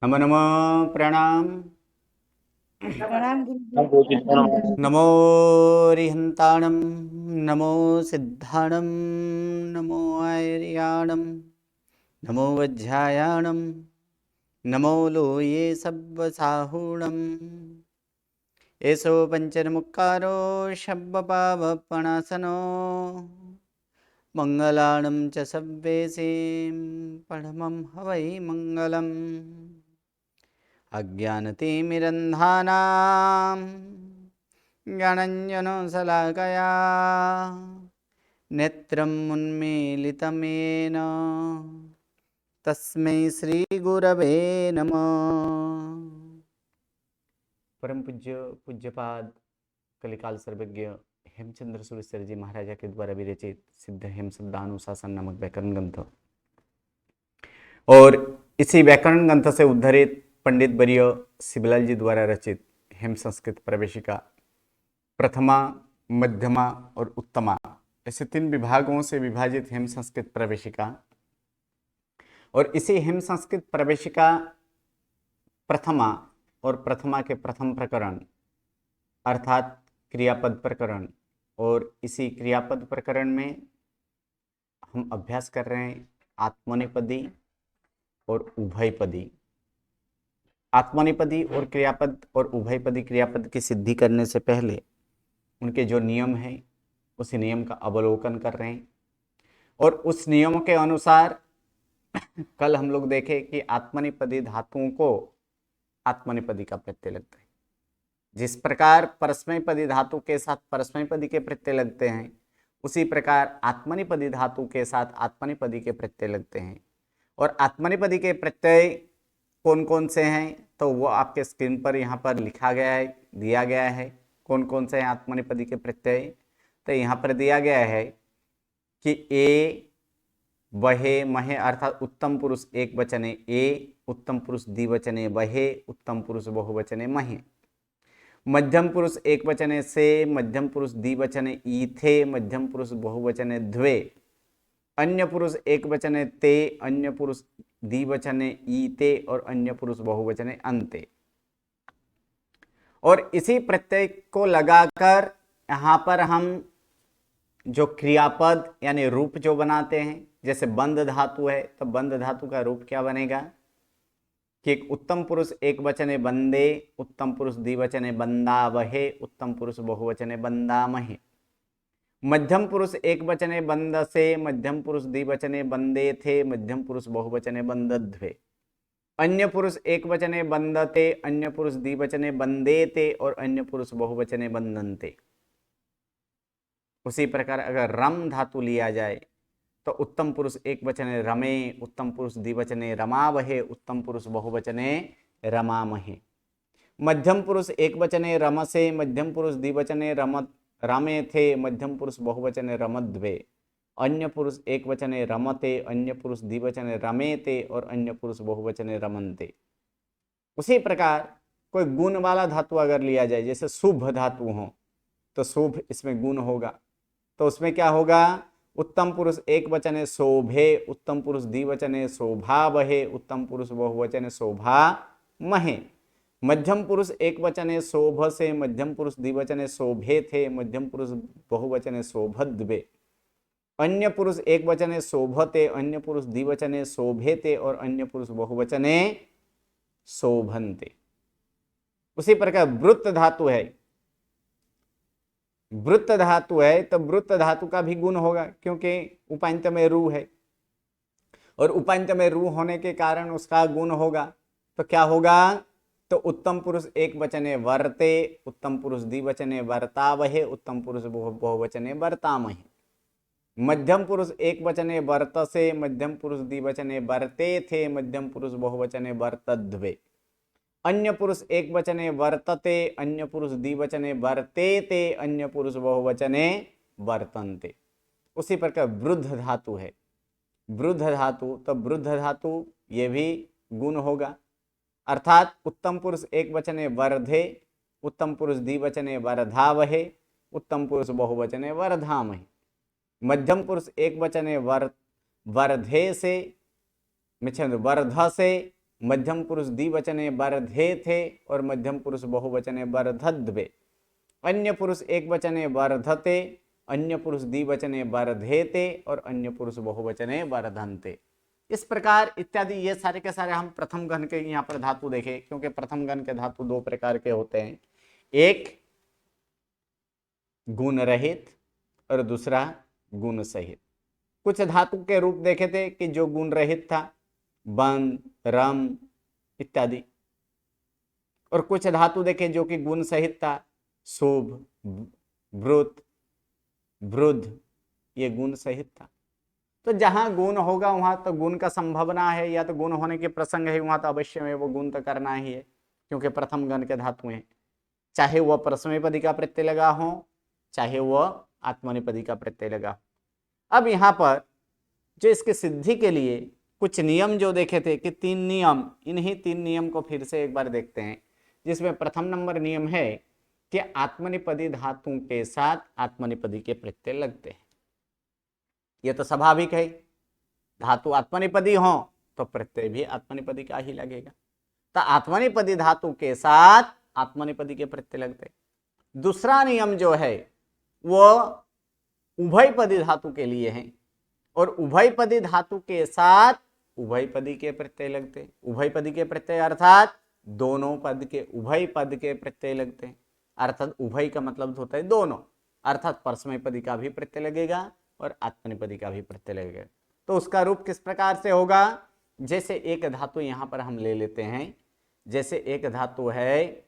नमो नमो प्रणाम। प्रणाम गुरुजी। नमो रिहंताणं, नमो सिद्धाणं, नमो आर्याणं, नमो वज्रायाणं, नमो लोये सब्बसाहूणम्। एषो पञ्चमुक्कारो शब्बपावपणासनो मङ्गलानं च सब्बेसीं परमं हवै मङ्गलम्। अज्ञानतिमिरन्धानां ज्ञानञ्जनशलाकया नेत्रम् उन्मीलितं येन तस्मै श्रीगुरवे नमः। परम पूज्य पूज्यपाद कलिकाल सर्वज्ञ हेमचंद्र सुरेश्वर जी महाराजा के द्वारा विरचित सिद्ध हेम शब्दानुशासन नामक व्याकरण ग्रंथ और इसी व्याकरण ग्रंथ से उद्धरित पंडित वर्य शिवलाल जी द्वारा रचित हेम संस्कृत प्रवेशिका प्रथमा, मध्यमा और उत्तमा ऐसे 3 विभागों से विभाजित हेम संस्कृत प्रवेशिका और इसी हेम संस्कृत प्रवेशिका प्रथमा और प्रथमा के प्रथम प्रकरण अर्थात क्रियापद प्रकरण और इसी क्रियापद प्रकरण में हम अभ्यास कर रहे हैं आत्मनेपदी और उभयपदी। आत्मनेपदी और क्रियापद और उभयपदी क्रियापद की सिद्धि करने से पहले उनके जो नियम हैं उसी नियम का अवलोकन कर रहे हैं और उस नियम के अनुसार कल हम लोग देखे कि आत्मनेपदी धातुओं को आत्मनेपदी का प्रत्यय लगता है। जिस प्रकार परस्मैपदी धातु के साथ परस्मैपदी के प्रत्यय लगते हैं उसी प्रकार आत्मनेपदी धातु के साथ आत्मनेपदी के प्रत्यय लगते हैं। और आत्मनेपदी के प्रत्यय कौन कौन से हैं तो वो आपके स्क्रीन पर यहाँ पर लिखा गया है, दिया गया है। कौन कौन से हैं आत्मनेपदी के प्रत्यय तो यहाँ पर दिया गया है कि ए वहे महे अर्थात उत्तम पुरुष एक वचने ए, उत्तम पुरुष द्विवचने वहे, उत्तम पुरुष बहुवचने महे। मध्यम पुरुष एक वचने से, मध्यम पुरुष द्विवचने ईथे, मध्यम पुरुष बहुवचने द्वे। अन्य पुरुष एक वचने ते, अन्य पुरुष द्विवचने ईते और अन्य पुरुष बहुवचने अंते। और इसी प्रत्यय को लगाकर यहाँ पर हम जो क्रियापद यानी रूप जो बनाते हैं, जैसे बंद धातु है तो बंद धातु का रूप क्या बनेगा कि एक उत्तम पुरुष एक वचने बंदे, उत्तम पुरुष द्विवचने बंदावहे, उत्तम पुरुष बहुवचने बंदामहे। मध्यम पुरुष एक वचने बंद से, मध्यम पुरुष द्विवचने बंदे थे, मध्यम पुरुष बहुवचने बंदध्वे। अन्य पुरुष एक वचने बंदते, अन्य पुरुष द्विवचने बंदेते और अन्य पुरुष बहुवचने बंदनते। उसी प्रकार अगर रम धातु लिया जाए तो उत्तम पुरुष एक वचने रमे, उत्तम पुरुष द्विवचने रमावहे, उत्तम पुरुष बहुवचने रमामहे। मध्यम पुरुष एक वचने रमसे, मध्यम पुरुष द्विवचने रामे थे, मध्यम पुरुष बहुवचने रमद्वे। अन्य पुरुष एक वचने रमते, अन्य पुरुष द्विवचने रमेते और अन्य पुरुष बहुवचने रमनते। उसी प्रकार कोई गुण वाला धातु अगर लिया जाए, जैसे शुभ धातु हो तो शुभ इसमें गुण होगा, तो उसमें क्या होगा उत्तम पुरुष एक वचने शोभे, उत्तम पुरुष द्विवचने शोभावहे, उत्तम पुरुष बहुवचने शोभा महे। मध्यम पुरुष एक वचने शोभ से, मध्यम पुरुष द्विवचने शोभे थे, मध्यम पुरुष बहुवचने शोभद्वे। अन्य पुरुष एक वचने शोभते, अन्य पुरुष द्विवचने शोभेते और अन्य पुरुष बहुवचने शोभन्ते। उसी प्रकार वृत्त धातु है, वृत्त धातु है तो वृत्त धातु का भी गुण होगा क्योंकि उपांत में रू है और उपांत में रू होने के कारण उसका गुण होगा। तो क्या होगा तो उत्तम पुरुष एक वचने वर्ते, उत्तम पुरुष द्विवचने वर्तावहे, उत्तम पुरुष बहुवचने वर्तामहे। मध्यम पुरुष एक वचने वर्तसे, मध्यम पुरुष द्विवचने वर्ते थे, मध्यम पुरुष बहुवचने वर्तद्वे। अन्य पुरुष एक वचने वर्तते, अन्य पुरुष द्विवचने वर्तेते, अन्य पुरुष बहुवचने वर्तन्ते। उसी प्रकार वृद्ध धातु है, वृद्ध धातु तो वृद्ध धातु ये भी गुण होगा, अर्थात उत्तम पुरुष एक वचने वर्धे, उत्तम पुरुष द्विवचने वर्धावहे, उत्तम पुरुष बहुवचने वर्धामहे। मध्यम पुरुष एक वचने वर्धे से, वर्ध से, मध्यम पुरुष द्विवचने वर्धे थे और मध्यम पुरुष बहुवचने वर्धद्वे। अन्य पुरुष एक वचने वर्धते, अन्य पुरुष द्विवचने वर्धेते और अन्य पुरुष बहुवचने वर्धन्ते। इस प्रकार इत्यादि ये सारे के सारे हम प्रथम गण के यहाँ पर धातु देखे, क्योंकि प्रथम गण के धातु दो प्रकार के होते हैं, एक गुण रहित और दूसरा गुण सहित। कुछ धातु के रूप देखे थे कि जो गुण रहित था, बन, रम इत्यादि, और कुछ धातु देखे जो कि गुण सहित था, शुभ, वृत, वृद्ध, ये गुण सहित था। तो जहां गुण होगा वहां तो गुण का संभावना है, या तो गुण होने के प्रसंग है, वहां तो अवश्य में वो गुण तो करना ही है, क्योंकि प्रथम गण के धातु हैं, चाहे वह परस्मैपदी का प्रत्यय लगा हो, चाहे वह आत्मनेपदी का प्रत्यय लगा हो। अब यहाँ पर जो इसके सिद्धि के लिए कुछ नियम जो देखे थे कि 3 नियम, इन्हीं 3 नियम को फिर से एक बार देखते हैं, जिसमें प्रथम नंबर नियम है कि आत्मनेपदी धातु के साथ आत्मनेपदी के प्रत्यय लगते हैं। यह तो स्वाभाविक है, धातु आत्मनेपदी हो तो प्रत्यय भी आत्मनेपदी का ही लगेगा। तो आत्मनेपदी धातु के साथ आत्मनेपदी के प्रत्यय लगते हैं। दूसरा नियम जो है वो उभयपदी धातु के लिए है, और उभयपदी धातु के साथ उभयपदी के प्रत्यय लगते हैं। उभयपदी के प्रत्यय अर्थात दोनों पद के, उभय पद के प्रत्यय लगते हैं, अर्थात उभय का मतलब होता है दोनों, अर्थात परस्मैपदी का भी प्रत्यय लगेगा और आत्मनेपदी का भी प्रत्यय लगेगा। तो उसका रूप किस प्रकार से होगा? जैसे एक धातु यहां पर हम ले लेते हैं, जैसे एक धातु है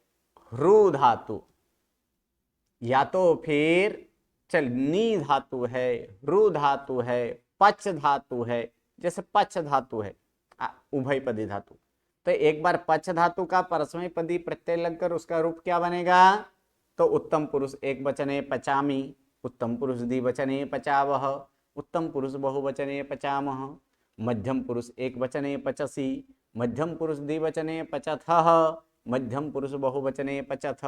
रू धातु, या तो फिर चल नी धातु है, रू धातु है, पच धातु है। जैसे पच धातु है उभयपदी धातु, तो एक बार पच धातु का परस्मैपदी प्रत्यय लगकर उसका रूप क्या बनेगा? तो उत्तम पुरुष एक वचने पचामी, उत्तम पुरुष द्विवचने पचावह, उत्तम पुरुष बहुवचने पचामह, मध्यम पुरुष एक वचने पचसी, मध्यम पुरुष द्विवचने पचथः, मध्यम पुरुष बहुवचने पचथ,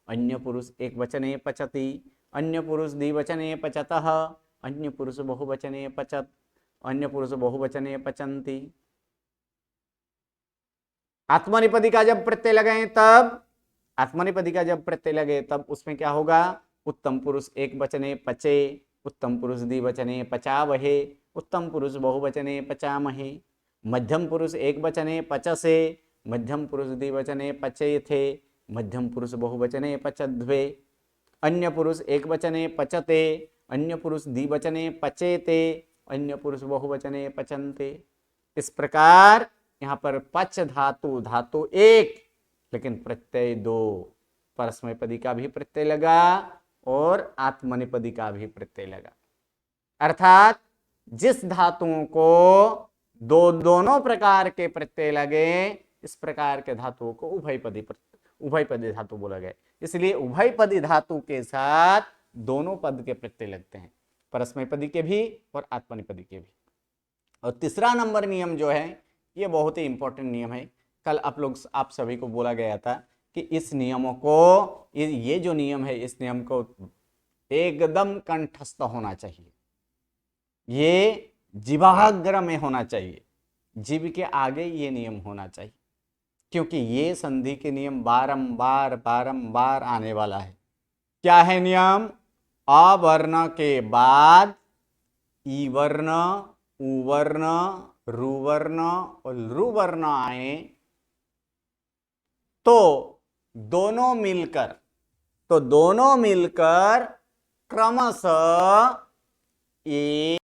अन्य पुरुष एक वचने पचति, अन्य पुरुष द्विवचने पचतः, अन्य पुरुष बहुवचने पचत, अन्य पुरुष बहुवचने पचंती। आत्मनेपदी का जब प्रत्यय लगे तब, आत्मनेपदी का जब प्रत्यय लगे तब उसमें क्या होगा? उत्तम पुरुष एक वचने पचे, उत्तम पुरुष द्विवचने पचावहे, उत्तम पुरुष बहुवचने पचामहे, मध्यम पुरुष एक वचने पचसे, मध्यम पुरुष द्विवचने पचेथे, मध्यम पुरुष बहुवचने पचद्वे, अन्य पुरुष एक वचने पचते, अन्य पुरुष द्विवचने पचेते, अन्य पुरुष बहुवचने पचंते। इस प्रकार यहाँ पर पच धातु, धातु एक लेकिन प्रत्यय दो, परस्मैपदी का भी प्रत्यय लगा और आत्मनेपदी का भी प्रत्यय लगा। अर्थात जिस धातुओं को दोनों प्रकार के प्रत्यय लगे, इस प्रकार के धातुओं को उभयपदी धातु बोला गया। इसलिए उभयपदी धातु के साथ दोनों पद के प्रत्यय लगते हैं, परस्मैपदी के भी और आत्मनेपदी के भी। और तीसरा नंबर नियम जो है ये बहुत ही इंपॉर्टेंट नियम है। कल आप सभी को बोला गया था कि इस नियमों को, ये जो नियम है इस नियम को एकदम कंठस्थ होना चाहिए, ये जिह्वाग्र में होना चाहिए, जीव के आगे ये नियम होना चाहिए, क्योंकि ये संधि के नियम बारंबार बारंबार आने वाला है। क्या है नियम? अ वर्ण के बाद ई वर्ण, उ वर्ण, रु वर्ण और लृ वर्ण आए तो दोनों मिलकर क्रमशः ए,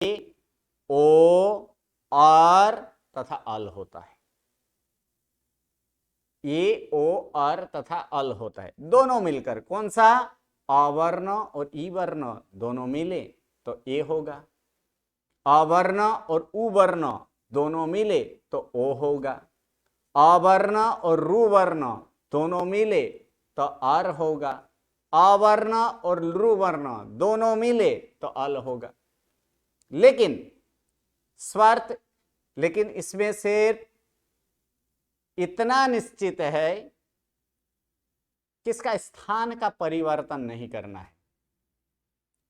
ओ, और तथा अल होता है। ए, ओ, और तथा अल होता है, दोनों मिलकर। कौन सा? अवर्ण और ई वर्ण दोनों मिले तो ए होगा, अवर्ण और उ वर्ण दोनों मिले तो ओ होगा, अवर्ण और रु वर्ण दोनों मिले तो अर होगा, अवर्ण और लृ वर्ण दोनों मिले तो अल होगा। लेकिन इसमें सिर्फ इतना निश्चित है कि इसका स्थान का परिवर्तन नहीं करना है।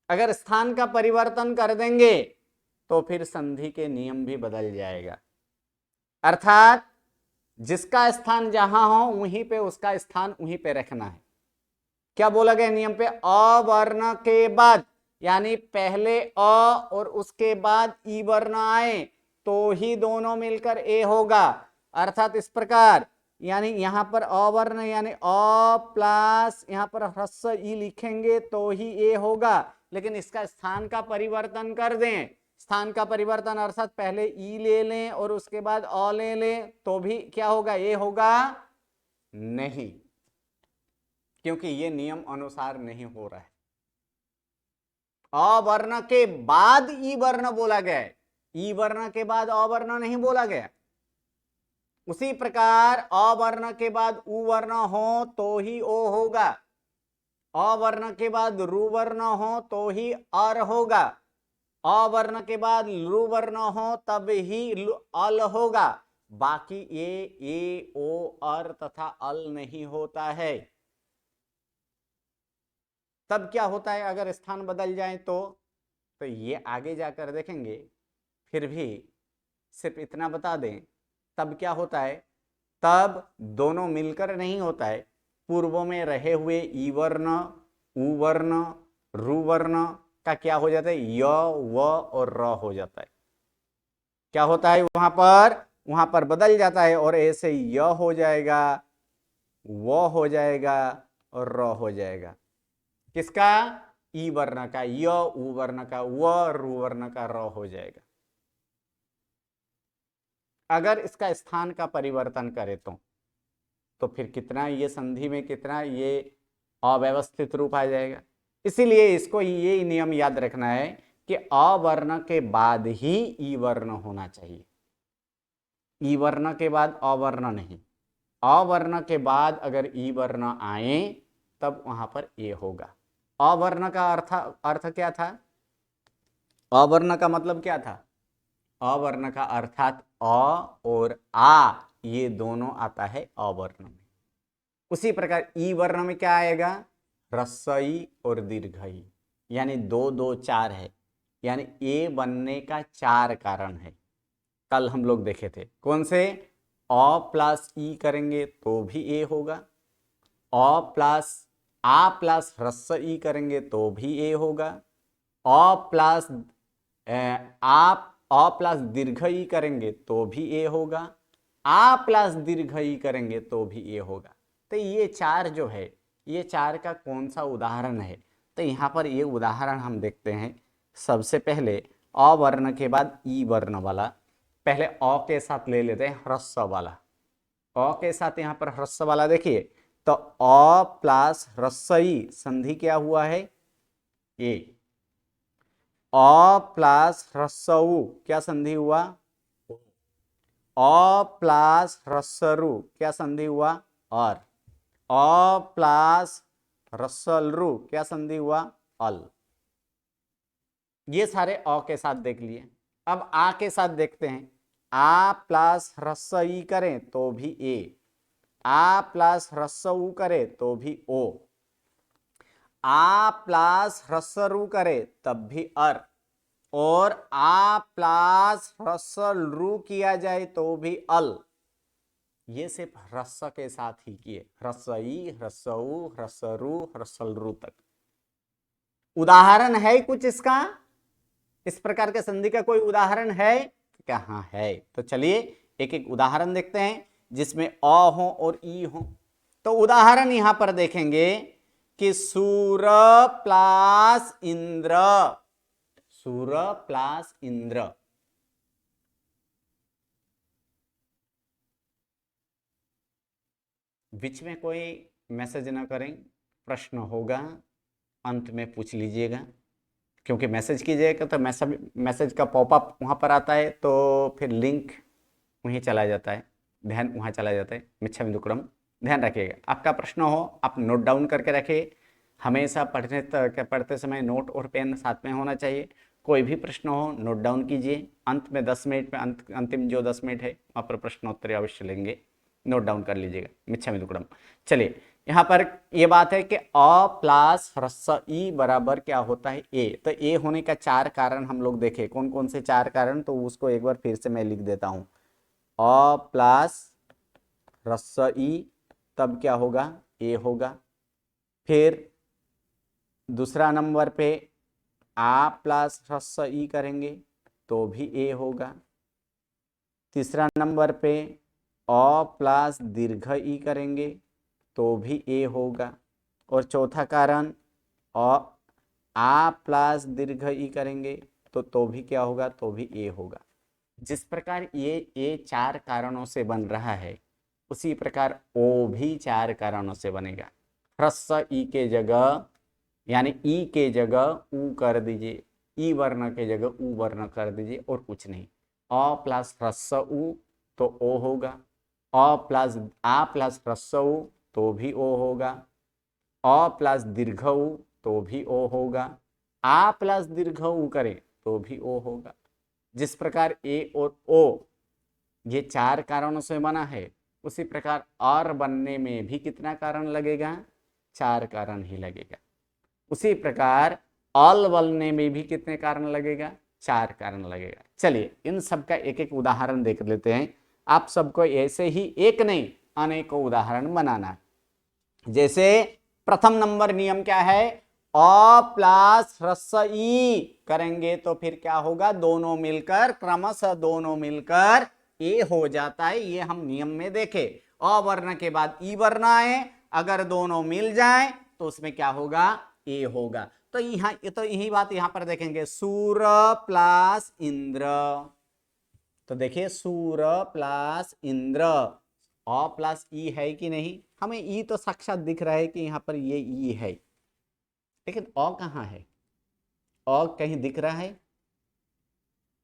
अगर स्थान का परिवर्तन कर देंगे तो फिर संधि के नियम भी बदल जाएगा। अर्थात जिसका स्थान जहां हो वहीं पे उसका स्थान वहीं पे रखना है। क्या बोला गया नियम पे? अ वर्ण के बाद, यानी पहले अ और उसके बाद ई वर्ण आए तो ही दोनों मिलकर ए होगा। अर्थात इस प्रकार, यानी यहां पर अवर्ण यानी अ प्लस यहां पर ह्रस्व ई लिखेंगे तो ही ए होगा। लेकिन इसका स्थान का परिवर्तन कर दें, स्थान का परिवर्तन अर्थात पहले ई ले लें और उसके बाद अ ले लें तो भी क्या होगा? ए होगा नहीं, क्योंकि ये नियम अनुसार नहीं हो रहा है। अवर्ण के बाद ई वर्ण बोला गया है, ई वर्ण के बाद अवर्ण नहीं बोला गया। उसी प्रकार अवर्ण के बाद उ वर्ण हो तो ही ओ होगा, अवर्ण के बाद रु वर्ण हो तो ही अर होगा, अवर्ण के बाद लु वर्ण हो तब ही अल होगा। बाकी ये ए ओ अर तथा अल नहीं होता है। तब क्या होता है अगर स्थान बदल जाए तो ये आगे जाकर देखेंगे। फिर भी सिर्फ इतना बता दें, तब क्या होता है? तब दोनों मिलकर नहीं होता है, पूर्व में रहे हुए ई वर्ण उ वर्ण रु वर्ण का क्या हो जाता है? य व और र हो जाता है। क्या होता है वहां पर बदल जाता है और ऐसे य हो जाएगा, व हो जाएगा और र हो जाएगा। किसका? ई वर्ण का य, उ वर्ण का व, रु वर्ण का र हो जाएगा। अगर इसका स्थान का परिवर्तन करें तो फिर कितना ये संधि में कितना ये अव्यवस्थित रूप आ जाएगा। इसीलिए इसको ये नियम याद रखना है कि अवर्ण के बाद ही ई वर्ण होना चाहिए, ई वर्ण के बाद अवर्ण नहीं। अवर्ण के बाद अगर ई वर्ण आए तब वहां पर ए होगा। अवर्ण का अर्थ क्या था? अवर्ण का मतलब क्या था? अवर्ण का अर्थात अ और आ ये दोनों आता है अवर्ण में। उसी प्रकार ई वर्ण में क्या आएगा? ह्रस्व और दीर्घ ई, यानी 2 2 4 है, यानी ए बनने का 4 कारण है। कल हम लोग देखे थे कौन से? अ प्लस ई करेंगे तो भी ए होगा, अ प्लस आ प्लस ह्रस्व ई करेंगे तो भी ए होगा, अ प्लस अ प्लस दीर्घ ई करेंगे तो भी ए होगा, आ प्लस दीर्घ ई करेंगे तो भी ए होगा। तो ये 4 जो है, ये 4 का कौन सा उदाहरण है? तो यहाँ पर ये उदाहरण हम देखते हैं। सबसे पहले अ वर्ण के बाद ई वर्ण वाला, पहले अ के साथ ले लेते हैं ह्रस्व वाला। अ के साथ यहाँ पर ह्रस्व वाला देखिए, तो अ प्लस ह्रस्व ई संधि क्या हुआ है? ए। अ प्लस ह्रस्व उ क्या संधि हुआ? अ प्लस ह्रस्व रु क्या संधि हुआ? और अ प्लस ह्रस्व रु क्या संधि हुआ? अल। ये सारे अ के साथ देख लिए। अब आ के साथ देखते हैं। आ प्लस ह्रस्व ई करें तो भी ए, आ प्लस ह्रस्व उ करे तो भी ओ, आ प्लस ह्रस्व रु करे तब भी अर, और आ प्लस ह्रस्व रु किया जाए तो भी अल। ये सिर्फ ह्रस्व के साथ ही किए, ह्रस्व ई ह्रस्व उ ह्रस्व रु ह्रस्व रु तक। उदाहरण है कुछ इसका? इस प्रकार के संधि का कोई उदाहरण है क्या? हाँ है। तो चलिए एक एक उदाहरण देखते हैं जिसमें अ हो और ई हो। तो उदाहरण यहां पर देखेंगे कि सूर प्लस इंद्र, सूर प्लस इंद्र। बीच में कोई मैसेज ना करें, प्रश्न होगा अंत में पूछ लीजिएगा, क्योंकि मैसेज कीजिएगा तो मैसेज का पॉपअप वहाँ पर आता है तो फिर लिंक वहीं चला जाता है, ध्यान वहाँ चला जाता है। मिच्छामि दुक्कडम, ध्यान रखिएगा। आपका प्रश्न हो आप नोट डाउन करके रखिए। हमेशा पढ़ते समय नोट और पेन साथ में होना चाहिए। कोई भी प्रश्न हो नोट डाउन कीजिए। अंत में 10 मिनट में अंतिम जो 10 मिनट है वहाँ पर प्रश्नोत्तरी अवश्य लेंगे, नोट डाउन कर लीजिएगा। मिच्छामि दुक्कडम। चलिए यहाँ पर ये बात है कि अ प्लस ह्रस्व ई बराबर क्या होता है? ए। तो ए होने का 4 कारण हम लोग देखें, कौन कौन से 4 कारण, तो उसको एक बार फिर से मैं लिख देता हूं। अ प्लस ह्रस्व ई, तब क्या होगा, ए होगा। फिर दूसरा नंबर पे आ प्लस ह्रस्व ई करेंगे तो भी ए होगा। तीसरा नंबर पे अ प्लस दीर्घ ई करेंगे तो भी ए होगा। और चौथा कारण आ प्लस दीर्घ ई करेंगे तो भी क्या होगा, तो भी ए होगा। जिस प्रकार ये 4 कारणों से बन रहा है, उसी प्रकार ओ भी 4 कारणों से बनेगा। ह्रस्व ई के जगह, यानी ई के जगह ऊ कर दीजिए, ई वर्ण के जगह ऊ वर्ण कर दीजिए और कुछ नहीं। अ प्लस ह्रस्व ऊ तो ओ होगा, अ प्लस आ प्लस ह्रस्व ऊ तो भी ओ होगा, अ प्लस दीर्घ ऊ तो भी ओ होगा, आ प्लस दीर्घ ऊ करे तो भी ओ होगा। जिस प्रकार ए और ओ ये 4 कारणों से बना है, उसी प्रकार और बनने में भी कितना कारण लगेगा, 4 कारण ही लगेगा। उसी प्रकार ऑल बनने में भी कितने कारण लगेगा, 4 कारण लगेगा। चलिए इन सब का एक एक उदाहरण देख लेते हैं। आप सबको ऐसे ही एक नहीं अनेकों उदाहरण बनाना है। जैसे प्रथम नंबर नियम क्या है, अ प्लस ह्रस्व ई करेंगे तो फिर क्या होगा, दोनों मिलकर क्रमशः दोनों मिलकर ए हो जाता है। ये हम नियम में देखे। अ वर्ण के बाद ई वर्ण आए, अगर दोनों मिल जाएं तो उसमें क्या होगा, ए होगा। तो यही बात यहां पर देखेंगे, सूर प्लस इंद्र। तो देखिए सूर प्लस इंद्र, अ प्लस ई है कि नहीं, हमें ई तो साक्षात दिख रहा है कि यहां पर ये ई है, लेकिन अ कहां है, अ कहीं दिख रहा है,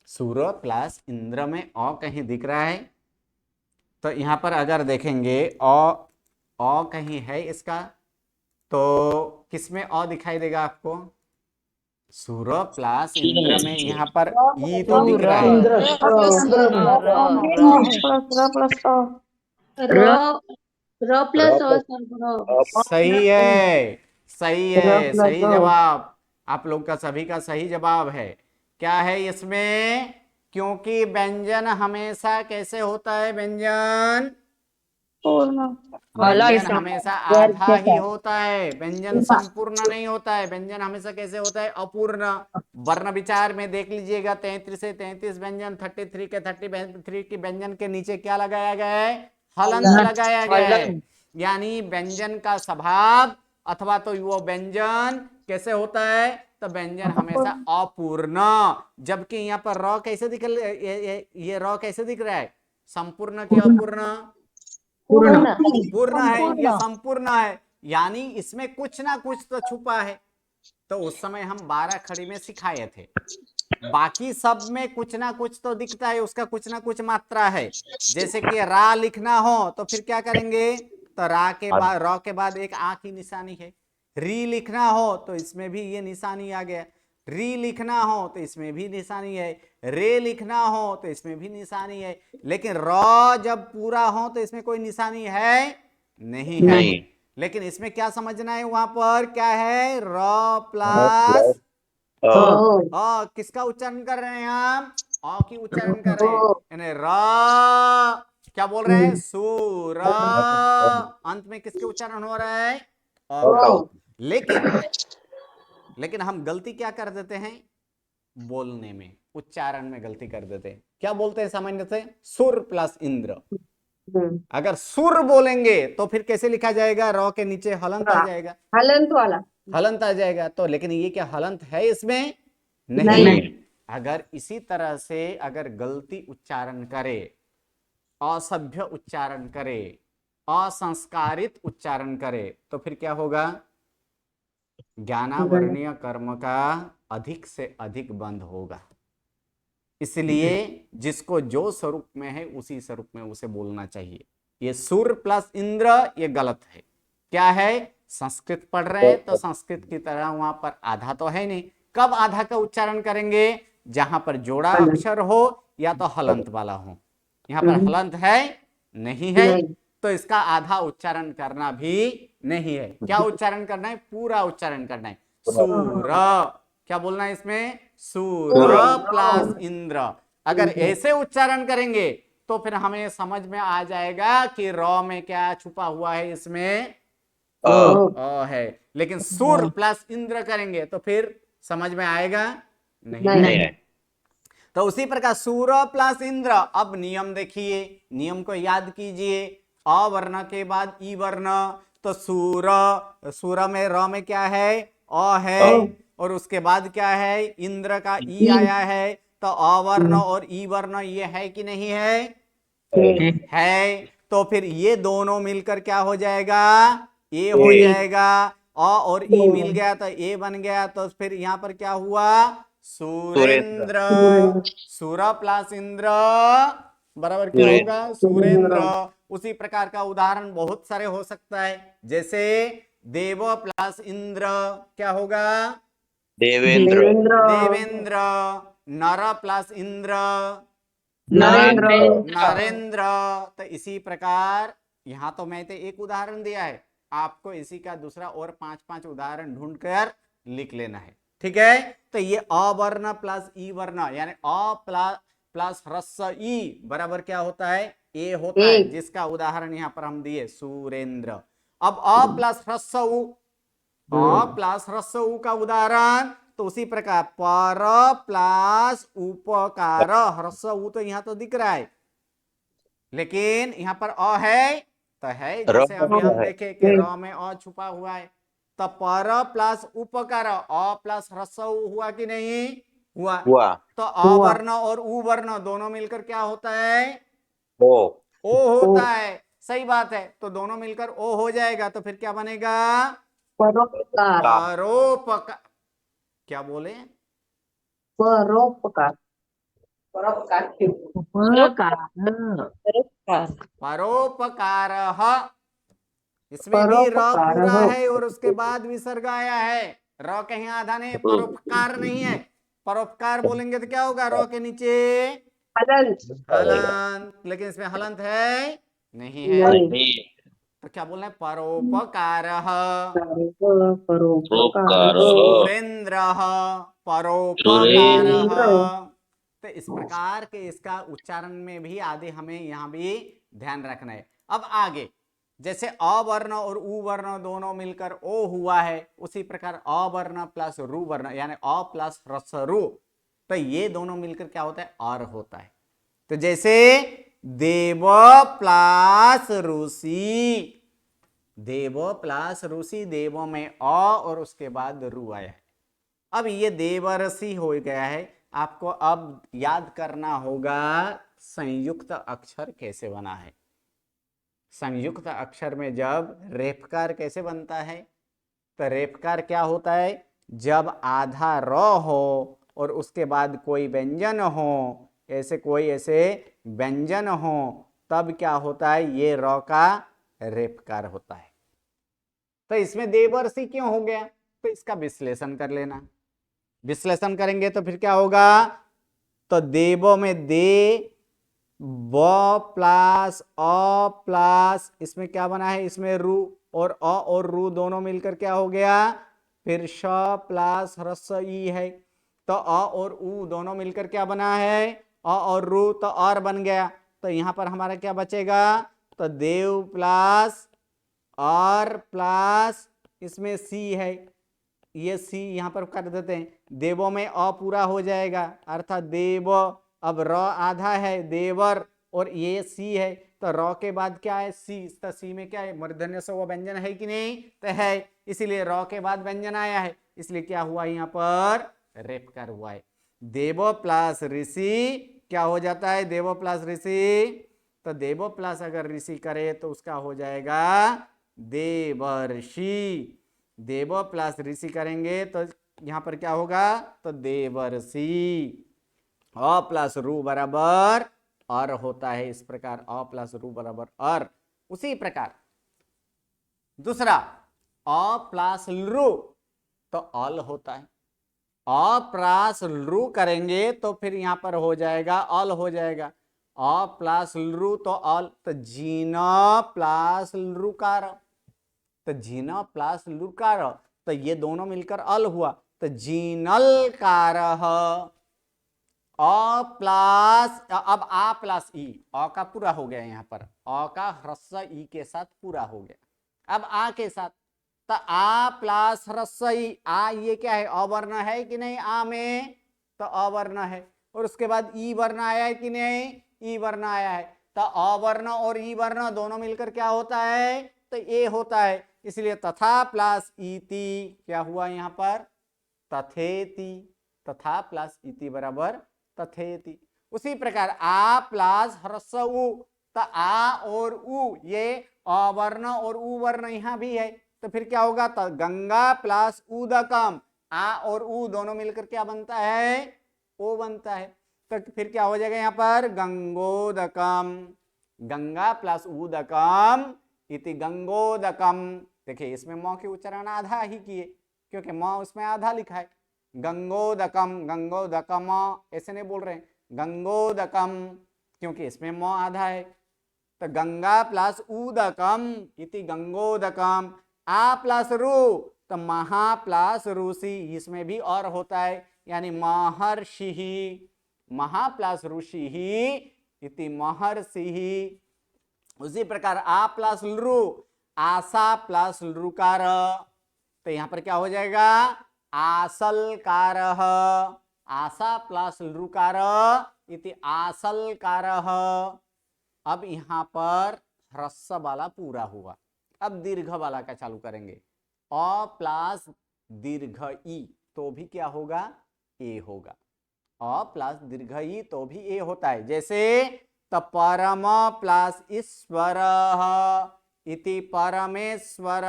सूर प्लस इंद्र में अ कहीं दिख रहा है। तो यहां पर अगर देखेंगे अ कहीं है इसका, तो किसमें अ दिखाई देगा आपको, सूर प्लस इंद्र में। यहाँ पर ई तो दिख रहा है, सही है, सही है, सही जवाब। आप लोग का सभी का सही जवाब है। क्या है इसमें, क्योंकि व्यंजन हमेशा कैसे होता है, व्यंजन व्यंजन हमेशा आधा ही होता है, व्यंजन संपूर्ण नहीं होता है। व्यंजन हमेशा कैसे होता है, अपूर्ण। वर्ण विचार में देख लीजिएगा, 33 से 33 व्यंजन, 33 के 33 की व्यंजन के नीचे क्या लगाया गया है, हलंत लगाया गया है। यानी व्यंजन का स्वभाव अथवा तो वो व्यंजन कैसे होता है, तो व्यंजन हमेशा अपूर्ण। जबकि यहाँ पर र कैसे दिख, ये र कैसे दिख रहा है, संपूर्ण की अपूर्ण, पूर्ण है, ये संपूर्ण है। यानी इसमें कुछ ना कुछ तो छुपा है। तो उस समय हम 12 खड़ी में सिखाए थे, बाकी सब में कुछ ना कुछ तो दिखता है, उसका कुछ ना कुछ मात्रा है। जैसे कि रा लिखना हो तो फिर क्या करेंगे, तो रा के बाद, र के बाद एक आ की निशानी है। री लिखना हो तो इसमें भी ये निशानी आ गया। री लिखना हो तो इसमें भी निशानी है। रे लिखना हो तो इसमें भी निशानी है। लेकिन र जब पूरा हो तो इसमें कोई निशानी है नहीं है। लेकिन इसमें क्या समझना है, वहां पर क्या है, र प्लस किसका उच्चारण कर रहे हैं हम, अ की उच्चारण कर रहे हैं, यानी र क्या बोल रहे हैं, सूर। अंत में किसके उच्चारण हो रहा है, अ। लेकिन हम गलती क्या कर देते हैं, बोलने में, उच्चारण में गलती कर देते हैं। क्या बोलते हैं सामान्य से, सुर प्लस इंद्र। अगर सुर बोलेंगे तो फिर कैसे लिखा जाएगा, र के नीचे हलंत आ जाएगा, हलंत वाला, हलंत आ जाएगा। तो लेकिन ये क्या हलंत है इसमें, नहीं। अगर इसी तरह से अगर गलती उच्चारण करे, असभ्य उच्चारण करे, असंस्कारित उच्चारण करे, तो फिर क्या होगा, ज्ञानावरणीय कर्म का अधिक से अधिक बंध होगा। इसलिए जिसको जो स्वरूप में है उसी स्वरूप में उसे बोलना चाहिए। ये सुर प्लस इंद्र ये गलत है। क्या है, संस्कृत पढ़ रहे हैं तो संस्कृत की तरह वहां पर आधा तो है नहीं। कब आधा का उच्चारण करेंगे, जहां पर जोड़ा अक्षर हो या तो हलंत वाला हो। यहां पर हलंत है नहीं है, तो इसका आधा उच्चारण करना भी नहीं है। क्या उच्चारण करना है, पूरा उच्चारण करना है। सूर, क्या बोलना है इसमें, सूर प्लस इंद्र। अगर ऐसे उच्चारण करेंगे तो फिर हमें समझ में आ जाएगा कि रॉ में क्या छुपा हुआ है, इसमें अ है। लेकिन सुर प्लस इंद्र करेंगे तो फिर समझ में आएगा नहीं आएगा। तो उसी प्रकार सूर प्लस इंद्र। अब नियम देखिए, नियम को याद कीजिए। अ वर्ण के बाद ई वर्ण, तो सूर, सूर में र में क्या है, अ है, और उसके बाद क्या है, इंद्र का ई आया है। तो अ वर्ण और ई वर्ण ये है कि नहीं है, है। तो फिर ये दोनों मिलकर क्या हो जाएगा, ए हो जाएगा। अ और ई मिल गया तो ए बन गया। तो फिर यहां पर क्या हुआ, सुरेंद्र। सूर प्लस इंद्र बराबर क्या होगा, सुरेंद्र। उसी प्रकार का उदाहरण बहुत सारे हो सकता है। जैसे देव प्लस इंद्र क्या होगा, देवेंद्र। नर प्लस इंद्र नरेंद्र। तो इसी प्रकार यहां तो मैंने एक उदाहरण दिया है, आपको इसी का दूसरा और 5-5 उदाहरण ढूंढकर लिख लेना है। ठीक है। तो ये अवर्ण प्लस ई वर्ण यानी अ प्लस ह्रस्व ई बराबर क्या होता है, ए होता है, जिसका उदाहरण यहां पर हम दिए सुरेंद्र। अब अ प्लस ह्रस्व उ, अ प्लस ह्रस्व उ का उदाहरण तो उसी प्रकार पर प्लस उपकार। ह्रस्व उ तो यहां तो दिख रहा है, लेकिन यहां पर अ है तो है। जैसे अभी हम देखे कि र में अ छुपा हुआ है। तो पर प्लस उपकार, अ प्लस ह्रस्व उ हुआ कि नहीं हुआ। तो अ वर्ण और उ वर्ण दोनों मिलकर क्या होता है, ओ होता है। सही बात है। तो दोनों मिलकर ओ हो जाएगा। तो फिर क्या बनेगा, परोपकार। क्या बोले, परोपकार। परोपकार। इसमें भी र पूरा है और उसके बाद विसर्ग आया है। र कहीं आधा नहीं, परोपकार नहीं है। परोपकार बोलेंगे तो क्या होगा, र के नीचे हलंत, लेकिन इसमें हलंत है नहीं है। तो क्या बोलना है, परोपकार। सुरेंद्र परोपकार। तो इस प्रकार के इसका उच्चारण में भी आदि हमें यहां भी ध्यान रखना है। अब आगे जैसे अवर्ण और उ वर्ण दोनों मिलकर ओ हुआ है, उसी प्रकार अवर्ण प्लस रु वर्ण यानी अ प्लस ह्रस्व रु, तो ये दोनों मिलकर क्या होता है, अर होता है। तो जैसे देव प्लस ऋषि, देव प्लस ऋषि, देवों में अ और उसके बाद रु आया है। अब ये देवर्षि हो गया है। आपको अब याद करना होगा संयुक्त अक्षर कैसे बना है। संयुक्त अक्षर में जब रेफकार कैसे बनता है, तो रेफकार क्या होता है, जब आधा र हो और उसके बाद कोई व्यंजन हो, ऐसे कोई ऐसे व्यंजन हो, तब क्या होता है, ये र का रेफकार होता है। तो इसमें देवर्षि क्यों हो गया, तो इसका विश्लेषण कर लेना। विश्लेषण करेंगे तो फिर क्या होगा, तो देवों में दे व प्लस अ प्लस इसमें क्या बना है, इसमें रु, और अ और रु दोनों मिलकर क्या हो गया, फिर श प्लस ह्रस्व ई है। तो अ और उ दोनों मिलकर क्या बना है, अ और रु, तो और बन गया। तो यहां पर हमारा क्या बचेगा, तो देव प्लस और प्लस इसमें सी है, ये सी यहां पर कर देते हैं। देवों में अ पूरा हो जाएगा अर्थात देव। अब र आधा है देवर और ये सी है, तो र के बाद क्या है, सी। तो सी में क्या है, मूर्धन्य स वो व्यंजन है कि नहीं, तो है, इसीलिए र के बाद व्यंजन आया है, इसलिए क्या हुआ यहाँ पर रेफकार हुआ है। देव प्लस ऋषि क्या हो जाता है, देव प्लस ऋषि, तो देव प्लस अगर ऋषि करे तो उसका हो जाएगा देवर्षि। देव प्लस ऋषि करेंगे तो यहां पर क्या होगा, तो देवर्षि। अ प्लस रु बराबर अर होता है। इस प्रकार अ प्लस रु बराबर अर। उसी प्रकार दूसरा अ प्लस रु तो अल होता है। अ प्लस रु करेंगे तो फिर यहां पर हो जाएगा अल हो जाएगा। अ प्लस रु तो अल, तो जीना प्लस लुकार, तो जीना प्लस लुकार, तो ये दोनों मिलकर अल हुआ, तो जीनल कारह। अ प्लस, अब आ प्लस ई, अ का पूरा हो गया यहाँ पर, अ का ह्रस्व ई के साथ पूरा हो गया। अब आ के साथ, तो आ प्लस ह्रस्व ई, आ ये क्या है, अवर्ण है कि नहीं आ में, तो अवर्ण है। और उसके बाद ई वर्ण आया है कि नहीं, ई वर्ण आया है। तो अवर्ण और ई वर्ण दोनों मिलकर क्या होता है, तो ए होता है। इसलिए तथा प्लस इति क्या हुआ यहाँ पर, तथेति, तथा प्लस इति बराबर तथेति। उसी प्रकार आ प्लस ह्रस्व उ, तो आ और उ ये अवर्ण और उ वर्ण यहां भी है, तो फिर क्या होगा, तो गंगा प्लस उदकम, आ और उ दोनों मिलकर क्या बनता है, ओ बनता है। तो फिर क्या हो जाएगा यहाँ पर, गंगोदकम, गंगा प्लस उदकम इति गंगोदकम। देखिए इसमें म के उच्चारण आधा ही किए, क्योंकि म उसमें आधा लिखा है। गंगोदकम, गंगोदकम ऐसे नहीं बोल रहे हैं, गंगोदकम, क्योंकि इसमें म आधा है। तो गंगा प्लस उदकम इति गंगोदकम। आ प्लस रु, तो महा प्लस ऋषि, इसमें भी और होता है, यानी महर्षि, महा प्लस ऋषि इति महर्षि। उसी प्रकार आ प्लस लृ, आशा प्लस लृकार, तो यहां पर क्या हो जाएगा, आसलकार, आशा प्लस लृकार इति आसलकार। अब यहां पर ह्रस्व वाला पूरा हुआ, अब दीर्घ वाला का चालू करेंगे। अ प्लस दीर्घ ई तो भी क्या होगा, ए होगा। अ प्लस दीर्घ ई तो भी ए होता है। जैसे तो परम प्लस ईश्वर इति परमेश्वर,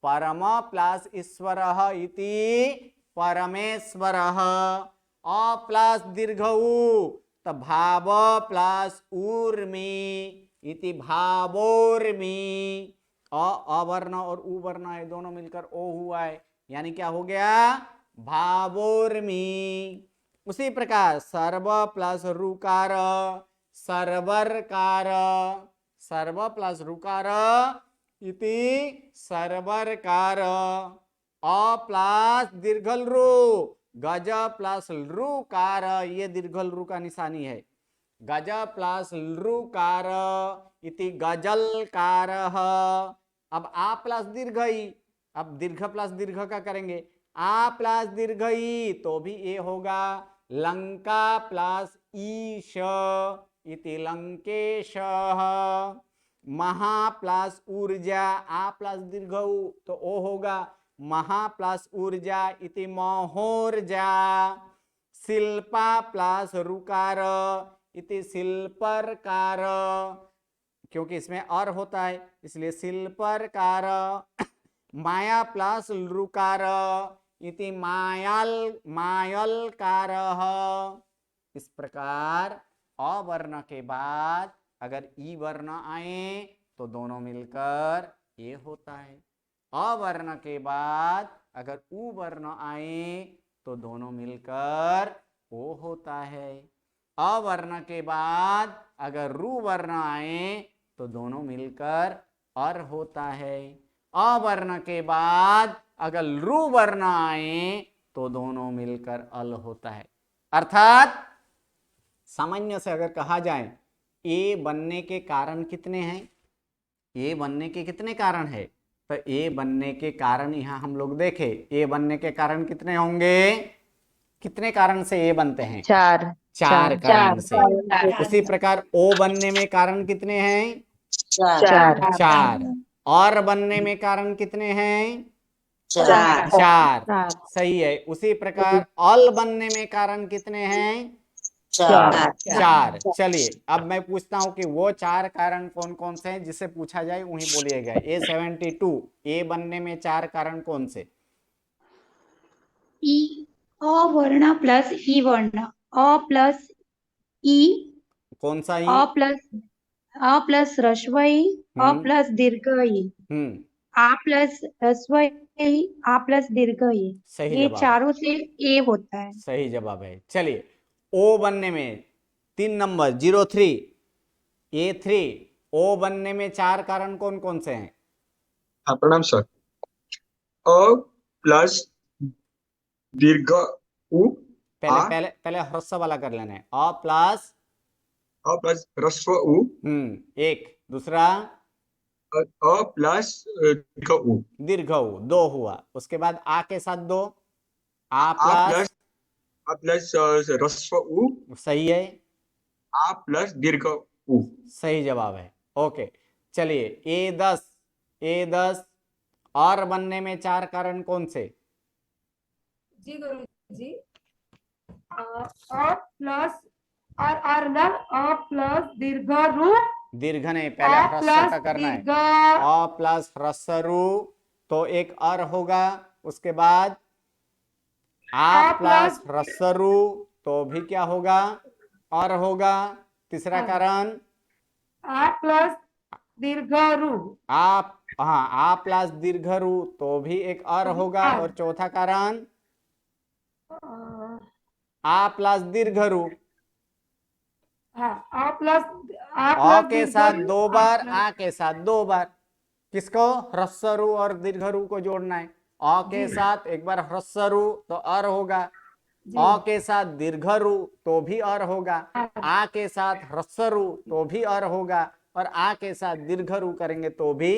परम प्लस ईश्वर इति परमेश्वर। अ प्लस दीर्घ उ, तो भाव प्लस ऊर्मी इति भावोर्मी। अवर्ण और उ वर्ण है, दोनों मिलकर ओ हुआ है, यानी क्या हो गया, भावोर्मी। उसी प्रकार सर्व प्लस रुकार, सर्वरकार, सर्व प्लस रुकार इति सर्वरकार। अ प्लस दीर्घल रू, गज प्लस लृकार, ये दीर्घल रू का निशानी है, गज प्लस लृकार इति गजलकार। अब आ प्लस दीर्घ ई, अब दीर्घ प्लस दीर्घ का करेंगे, आ प्लस दीर्घ ई तो भी ए होगा। लंका प्लस ईश इति लंकेश। महा प्लस ऊर्जा, आ प्लस दीर्घ उ तो ओ होगा, महा प्लस ऊर्जा इति महोर्जा। शिल्पा प्लस रुकार इति शिल्परकार, क्योंकि इसमें और होता है इसलिए शिल्परकार। माया प्लस लृकार इति मायल मायलकार। इस प्रकार अवर्ण के बाद अगर ई वर्ण आए तो दोनों मिलकर ये होता है, अवर्ण के बाद अगर उ वर्ण आए तो दोनों मिलकर ओ होता है, अवर्ण के बाद अगर रु वर्ण आए तो दोनों मिलकर अर होता है, अवर्ण के बाद अगर लृ वर्ण आए तो दोनों मिलकर अल होता है। अर्थात सामान्य से अगर कहा जाए ए बनने के कारण कितने हैं, ए बनने के कितने कारण है, तो ए बनने के कारण यहां हम लोग देखें, ए बनने के कारण कितने होंगे, कितने कारण से ए बनते हैं, चार, चार कारण से। उसी प्रकार ओ बनने में कारण कितने हैं, चार, चार। और बनने में कारण कितने हैं, चार। चार। सही है। उसी प्रकार अल बनने में कारण कितने हैं, चार। चार। चलिए अब मैं पूछता हूं कि वो चार कारण कौन कौन से हैं, जिसे पूछा जाए वही बोलिएगा। A72 ए बनने में चार कारण कौन से, ई अवर्ण प्लस ई वर्ण, अ प्लस ई, कौन सा अ ई, प्लस ह्रस्व ई, अ प्लस दीर्घ ई, आ प्लस ह्रस्व ई, आ प्लस दीर्घ ई, सही ये जवाब है, चारों से ए होता है। सही जवाब है। चलिए ओ बनने में 3 नंबर 03 A3 ओ बनने में चार कारण कौन कौन से हैं, हाँ प्रणाम सर। अ प्लस दीर्घ उ, पहले आ पहले पहले ह्रस्व वाला कर लेना है। अ प्लस ह्रस्व उ, एक, दूसरा प्लस दीर्घ उ, दीर्घ उ, दो हुआ। उसके बाद आ के साथ दो, आ आ प्लस, प्लस ह्रस्व उ, सही है, आ प्लस दीर्घ उ। सही जवाब है। ओके, चलिए ए10 और बनने में चार कारण कौन से? जी गुरुजी, अ प्लस और ना, अ प्लस दीर्घ रू, दीर्घ नहीं, पहले अ ह्रस्व प्लस का करना है। दीर्घ, अ प्लस ह्रस्व रू, तो एक अर होगा। उसके बाद आ अ प्लस प्लस ह्रस्व रू, तो भी क्या होगा? और होगा। तीसरा कारण अ प्लस दीर्घ रू, आप, हाँ, आ प्लस दीर्घ रू, तो भी एक और होगा। और चौथा कारण आ प्लस दीर्घ रू, अ प्लस अ के दीर्घ साथ रू, दो बार, आ के साथ दो बार। किसको? ह्रस्व रू और दीर्घ रू को जोड़ना है। अ के साथ एक बार ह्रस्व रू तो अर होगा, अ के साथ दीर्घ रू तो भी अर होगा, आ के साथ ह्रस्व रू तो भी अर होगा, और आ के साथ दीर्घ रू करेंगे तो भी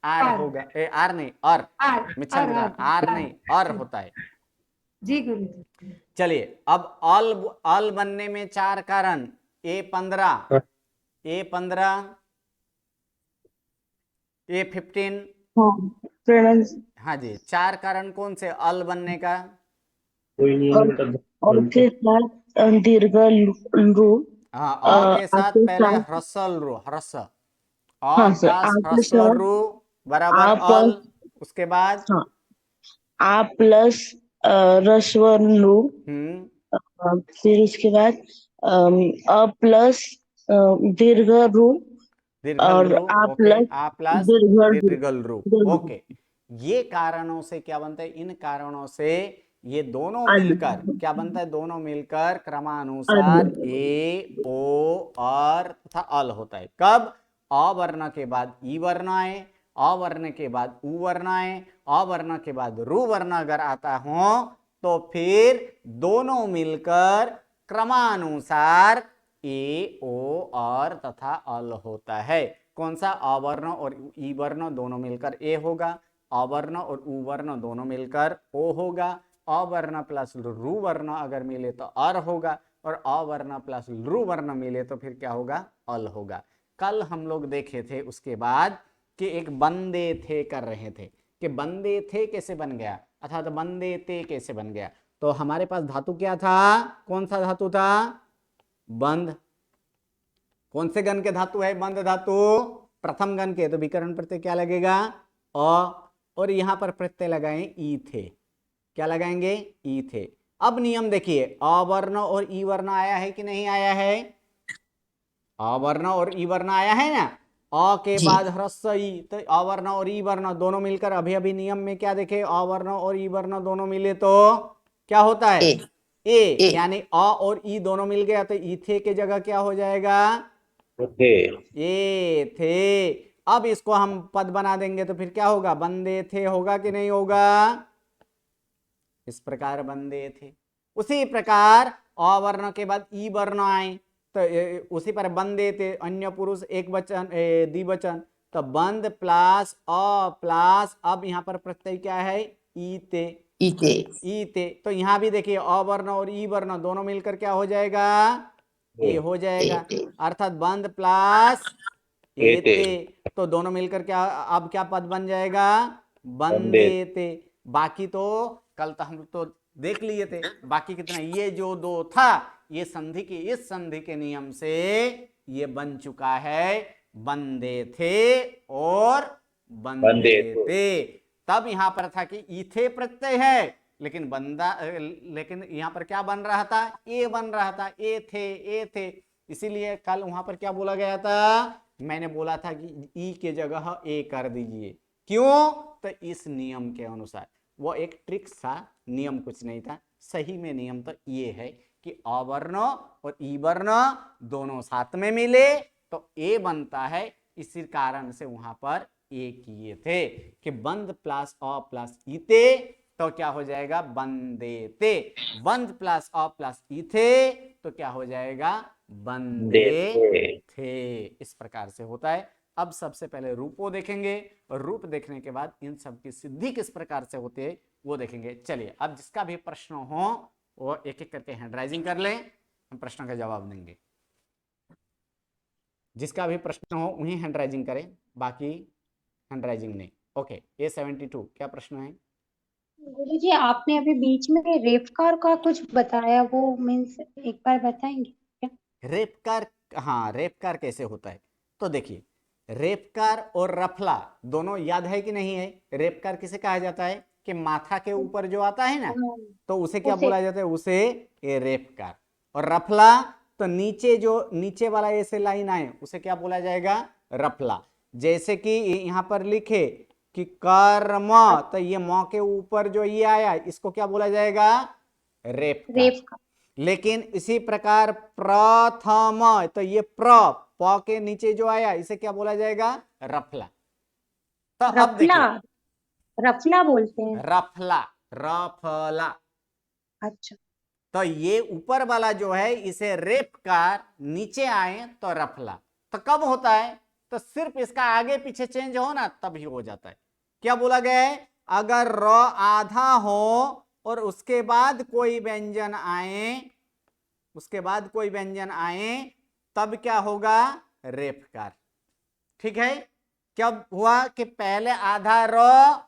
आर होगा। आर नहीं, अर, मिच्छर विराट, आर नहीं, अर होता है। जी गुरु। चलिए, अब अल बनने में चार कारण, ए15, ए15, ए15, हाँ जी, चार कारण कौन से अल बनने का? और के साथ दीर्घ रू, हाँ, अ के साथ आपके पहले साथ, ह्रस्व रू, ह्रस्व, हाँ अ सर, प्लस आपके ह्रस्व साथ रू बराबर आ अल। प्लस, उसके बाद हाँ, आ प्लस ह्रस्व रू, फिर उसके बाद अ प्लस दीर्घ रू, दीर्घल और रू, आ ओके, प्लस आ प्लस दीर्घ रू, दीर्घल रू, दीर्घ रू, ओके। ये कारणों से क्या बनता है? इन कारणों से ये दोनों अल, मिलकर क्या बनता है? दोनों मिलकर अल, क्रमानुसार ए, ओ और तथा अल होता है। कब? अ वर्ण के बाद ई वर्ण आए, अ वर्ण के बाद उ वर्ण आए, अ वर्ण के बाद रू वर्ण अगर आता हो, तो फिर दोनों मिलकर क्रमानुसार ए, ओ और तथा अल होता है। कौन सा? अवर्ण और ई वर्ण दोनों मिलकर ए होगा, अवर्ण और उ वर्ण दोनों मिलकर ओ होगा, अवर्ण प्लस रू वर्ण अगर मिले तो अर होगा, और अवर्ण प्लस रू वर्ण मिले तो फिर क्या होगा? अल होगा। कल हम लोग देखे थे उसके बाद कि एक बंदे थे कर रहे थे, कि बंदे थे कैसे बन गया, अर्थात बंदे ते कैसे बन गया। तो हमारे पास धातु क्या था? कौन सा धातु था? बंध। कौन से गण के धातु है बंध धातु? प्रथम गण के। तो विकर्ण प्रत्यय क्या लगेगा? अ, और यहां पर प्रत्यय लगाएं ई थे। क्या लगाएंगे? ई थे। अब नियम देखिए, अवर्ण और ई वर्ण आया है कि नहीं आया है? अवर्ण और ई वर्ण आया है ना। अ के जी। बाद ह्रस्व ई, तो अवर्ण और ई वर्ण दोनों मिलकर अभी अभी नियम में क्या देखे? अवर्ण और ई वर्ण दोनों मिले तो क्या होता है? ए, ए, ए। यानी अ और ई दोनों मिल गया तो ई थे के जगह क्या हो जाएगा? ए थे। अब इसको हम पद बना देंगे तो फिर क्या होगा? बंदे थे होगा कि नहीं होगा? इस प्रकार बंदे थे। उसी प्रकार अवर्ण के बाद ई वर्ण आए तो उसी पर बंदे थे, अन्य पुरुष एक वचन द्विवचन, तो बंद प्लस अ प्लस, अब यहां पर प्रत्यय क्या है? ईते, इते, ईते। तो यहां भी देखिए अवर्ण और ई वर्ण दोनों मिलकर क्या हो जाएगा? ए हो जाएगा, ए, अर्थात बंद प्लस एते। एते। तो दोनों मिलकर क्या, अब क्या पद बन जाएगा? बंदेते। बाकी तो कल तो हम तो देख लिए थे, बाकी कितना, ये जो दो था ये संधि के, इस संधि के नियम से ये बन चुका है बंदे थे और बंदे थे। तब यहां पर था कि ईथे प्रत्यय है, लेकिन बंदा, लेकिन यहां पर क्या बन रहा था? ए बन रहा था, ए थे, ए थे। इसीलिए कल वहां पर क्या बोला गया था? मैंने बोला था कि ई के जगह ए कर दीजिए। क्यों? तो इस नियम के अनुसार। वो एक ट्रिक सा, नियम कुछ नहीं था, सही में नियम तो ये है कि अवर्ण और ई वर्ण दोनों साथ में मिले तो ए बनता है। इसी कारण से वहां पर ए किए थे कि बंद प्लस अ प्लस ईते तो क्या हो जाएगा, बंदेते। वंद प्लस अ प्लस ई थे तो क्या हो जाएगा, बंदे थे। इस प्रकार से होता है। अब सबसे पहले रूप को देखेंगे और रूप देखने के बाद इन सब की सिद्धि किस प्रकार से होती है वो देखेंगे। चलिए, अब जिसका भी प्रश्न हो वो एक एक करके हैंड राइजिंग कर ले, हम प्रश्नों का जवाब देंगे। जिसका भी प्रश्न हो उन्हीं हैंड राइजिंग करें, बाकी हैंड राइजिंग नहीं। ओके, A72 क्या प्रश्न है? गुरुजी आपने अभी बीच में रेफकार का कुछ बताया, वो मीन्स एक बार बताएंगे क्या? रेपकार, हाँ, रेपकार कैसे होता है तो देखिए, रेपकार और रफला दोनों याद है कि नहीं है? रेपकार किसे कहा जाता है कि माथा के ऊपर जो आता है ना, तो उसे क्या बोला जाता है, उसे ये रेपकार। और रफला तो नीचे जो नीचे वाला ऐसे लाइन आए उसे क्या बोला जाएगा, रफला। जैसे कि यहां पर लिखे कि कर्म, तो ये म के ऊपर जो ये आया इसको क्या बोला जाएगा, रेपकार। लेकिन इसी प्रकार प्रथम, तो ये प के नीचे जो आया इसे क्या बोला जाएगा, रफला। तो अब देखिए, रफला बोलते हैं। रफला, रफला। अच्छा, तो ये ऊपर वाला जो है इसे रेपकार, नीचे आए तो रफला। तो कब होता है, तो सिर्फ इसका आगे पीछे चेंज हो ना तभी हो जाता है। क्या बोला गया है, अगर र आधा हो और उसके बाद कोई व्यंजन आए, उसके बाद कोई व्यंजन आए तब क्या होगा, रेफकार। ठीक है, कब हुआ कि पहले आधा र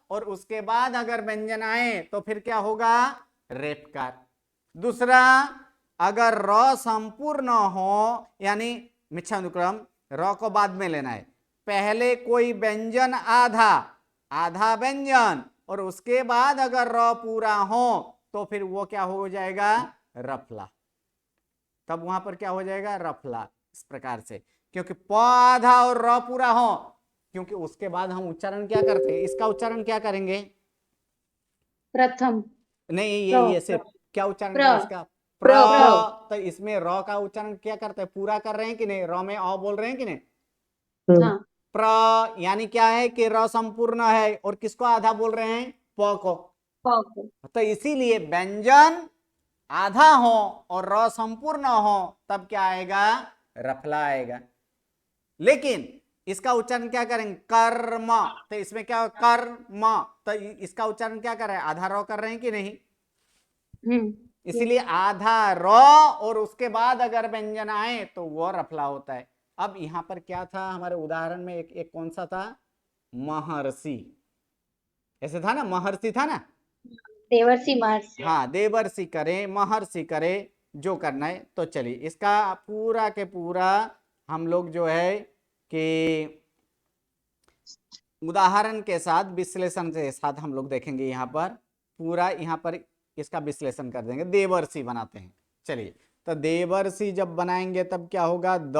और उसके बाद अगर व्यंजन आए तो फिर क्या होगा, रेफकार। दूसरा, अगर र संपूर्ण हो, यानी मिच्छानुक्रम, र को बाद में लेना है, पहले कोई व्यंजन आधा, आधा व्यंजन और उसके बाद अगर र पूरा हो तो फिर वो क्या हो जाएगा, रफला। तब वहां पर क्या हो जाएगा, रफला। इस प्रकार से, क्योंकि प आधा और र पूरा हो, क्योंकि उसके बाद हम उच्चारण क्या करते हैं, इसका उच्चारण क्या करेंगे, प्रथम नहीं ये सिर्फ क्या उच्चारण प्र है इसका, प्र। तो इसमें र का उच्चारण क्या करते हैं, पूरा कर रहे हैं कि नहीं, र में अ बोल रहे हैं कि नहीं, हाँ, प्र यानी क्या है कि र संपूर्ण है और किसको आधा बोल रहे हैं, प को। तो इसीलिए व्यंजन आधा हो और र संपूर्ण हो तब क्या आएगा, रफला आएगा। लेकिन इसका उच्चारण क्या करेंगे, कर्म। तो इसमें क्या, कर्म, तो इसका उच्चारण क्या कर रहे हैं, आधा र कर रहे हैं कि नहीं, इसीलिए आधा र और उसके बाद अगर व्यंजन आए तो वह रफला होता है। अब यहां पर क्या था हमारे उदाहरण में, एक कौन सा था, महर्षि, ऐसे था ना, महर्षि था ना, देवर्षि महर्षि। हाँ, देवर्षि करे, महर्षि करे, जो करना है। तो चलिए, इसका पूरा के पूरा हम लोग जो है कि उदाहरण के साथ, विश्लेषण के साथ हम लोग देखेंगे। यहाँ पर पूरा, यहाँ पर इसका विश्लेषण कर देंगे, देवर्षि बनाते हैं। चलिए, तो देवर्षि जब बनाएंगे तब क्या होगा, द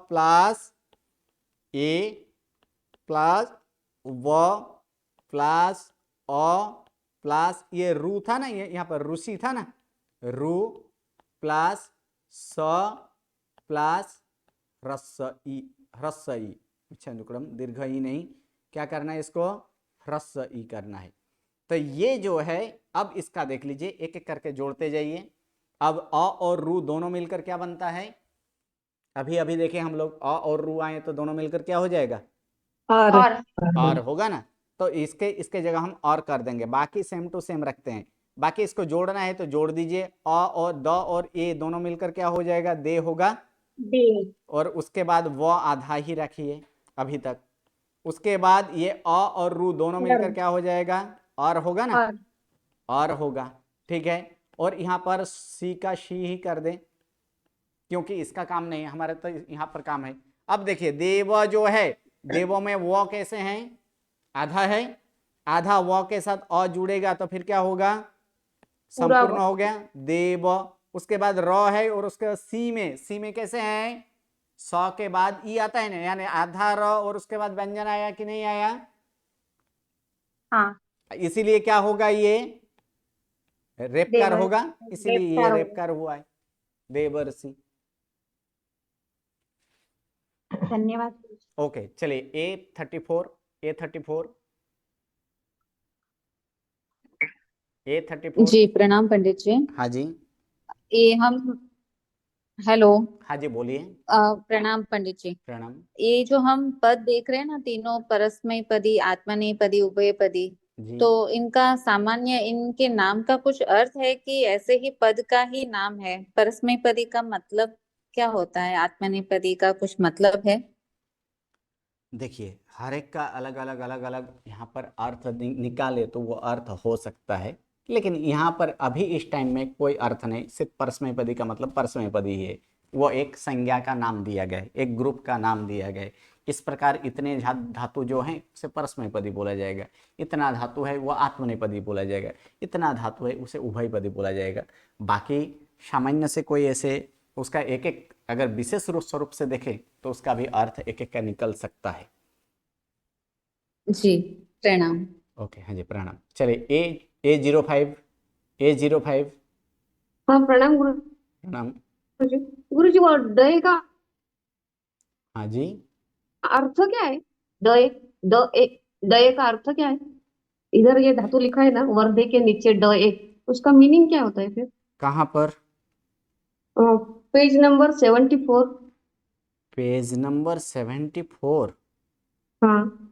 प्लस ए प्लस व प्लस अ प्लस ये रू था ना, ये यहाँ पर ऋषि था ना, रू प्लस स प्लस ह्रस्व ई, अच्छा अनुक्रम दीर्घ ई नहीं, क्या करना है इसको, ह्रस्व ई करना है। तो ये जो है, अब इसका देख लीजिए, एक एक करके जोड़ते जाइए। अब अ और रू दोनों मिलकर क्या बनता है, अभी अभी देखें हम लोग, अ और रू आए तो दोनों मिलकर क्या हो जाएगा, और होगा ना। तो इसके जगह हम और कर देंगे, बाकी सेम टू सेम रखते हैं। बाकी इसको जोड़ना है तो जोड़ दीजिए, अ और द और ए दोनों मिलकर क्या हो जाएगा, दे होगा, दे। और उसके बाद व आधा ही रखिए अभी तक। उसके बाद ये अ और रू दोनों मिलकर क्या हो जाएगा, और होगा ना, और होगा, ठीक है। और यहाँ पर सी का शी ही कर दें, क्योंकि इसका काम नहीं है हमारे, तो यहाँ पर काम है। अब देखिए, देव जो है, देवों में वो कैसे हैं, आधा है, आधा व के साथ अ जुड़ेगा तो फिर क्या होगा, संपूर्ण हो गया, देव। उसके बाद र है और उसके बाद सी में कैसे हैं, स के बाद ई आता है ना, यानी आधा र और उसके बाद व्यंजन आया कि नहीं आया, हाँ, इसीलिए क्या होगा, ये रेपकार होगा, इसीलिए ये रेपकार हुआ है, देवर्षि। धन्यवाद। ओके, चलिए A34, A34। जी प्रणाम पंडित जी। हाँ जी। ये हम हेलो। हाँ जी बोलिए। प्रणाम पंडित जी। प्रणाम। ये जो हम पद देख रहे हैं ना, तीनों परस्मैपदी, आत्मनेपदी, उभयपदी, जी तो इनका सामान्य इनके नाम का कुछ अर्थ है कि ऐसे ही पद का ही नाम है? परस्मैपदी का मतलब क्या होता है? आत्मनेपदी का कुछ मतलब है? देखिए, हर एक का अलग अलग अलग अलग यहाँ पर अर्थ निकाले तो वो अर्थ हो सकता है, लेकिन यहाँ पर अभी इस टाइम में कोई अर्थ नहीं, सिर्फ परस्मैपदी का मतलब परस्मैपदी ही है। वो एक संज्ञा का नाम दिया गया है, एक ग्रुप का नाम दिया गया है। इस प्रकार इतने धातु जो हैं उसे परस्मैपदी बोला जाएगा, इतना धातु है वो आत्मनेपदी बोला जाएगा, इतना धातु है उसे उभयपदी बोला जाएगा। बाकी सामान्य से कोई ऐसे उसका एक एक अगर विशेष रूप स्वरूप से देखें तो उसका भी अर्थ एक एक का निकल सकता है। जी प्रणाम। ओके, हाँ जी प्रणाम। चलिए A05। हाँ प्रणाम गुरु प्रणाम। जी। गुरु जी वो दय का हाँ जी। अर्थ क्या है? दय, द एक, दय का अर्थ क्या है? इधर ये धातु लिखा है ना, वर्धे के नीचे ड एक, उसका मीनिंग क्या होता है फिर? कहाँ पर? Page number 74। Page number 74। हाँ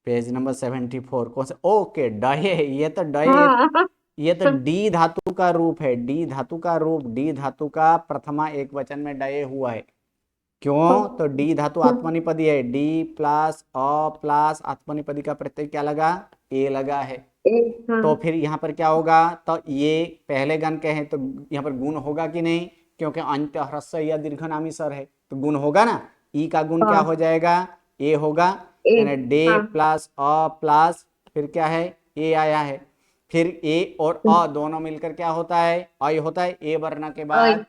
पेज नंबर 74 कौन सा? ओके, डये, ये तो डये, हाँ ये तो डी धातु का रूप है, डी धातु का रूप, डी धातु का प्रथमा एक वचन में डये हुआ है। क्यों? तो डी धातु आत्मनिपदी है, डी प्लस अ प्लस आत्मनिपदी का प्रत्यय क्या लगा? ए लगा है। तो फिर यहाँ पर क्या होगा? तो ये पहले गण के हैं तो यहाँ पर गुण होगा कि नहीं? क्योंकि अंत ह्रस्व या दीर्घनामी स्वर है तो गुण होगा ना। ई का गुण क्या हो जाएगा? ए होगा, यानी डे प्लस अ प्लस फिर क्या है? ए आया है। फिर ए और अ दोनों मिलकर क्या होता है? अय होता है। ए वर्ण के बाद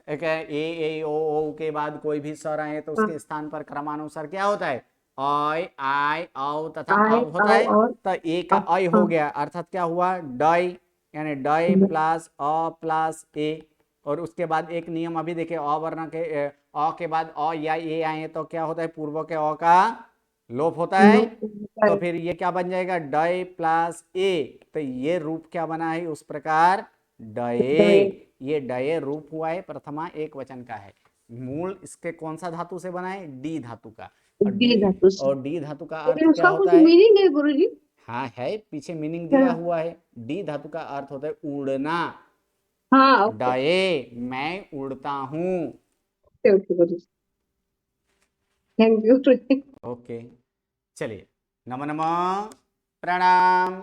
एक ए ओ के बाद कोई भी स्वर आए तो उसके स्थान पर क्रमानुसार क्या होता है? अय, आय, औ तथा औ होता है। तो ए का अय हो गया, अर्थात क्या हुआ? डय, यानी डय प्लस अ प्लस ए। और उसके बाद एक नियम अभी देखे, अ वर्ण के अ के बाद अ या ए आए तो क्या होता है? पूर्व के अ का लोप होता है। तो फिर ये क्या बन जाएगा? डय प्लस ए। तो ये रूप क्या बना है उस प्रकार? डये। ये डये रूप हुआ है, प्रथमा एक वचन का है। मूल इसके कौन सा धातु से बना है? डी धातु का। और डी धातु का अर्थ क्या उसका होता कुछ है? मीनिंग है गुरु जी? हाँ है, पीछे मीनिंग दिया हुआ है। डी धातु का अर्थ होता है उड़ना। हाँ डये, मैं उड़ता हूँ। Okay Guru ji, thank you. Okay, चलिए, नमो नमः, प्रणाम।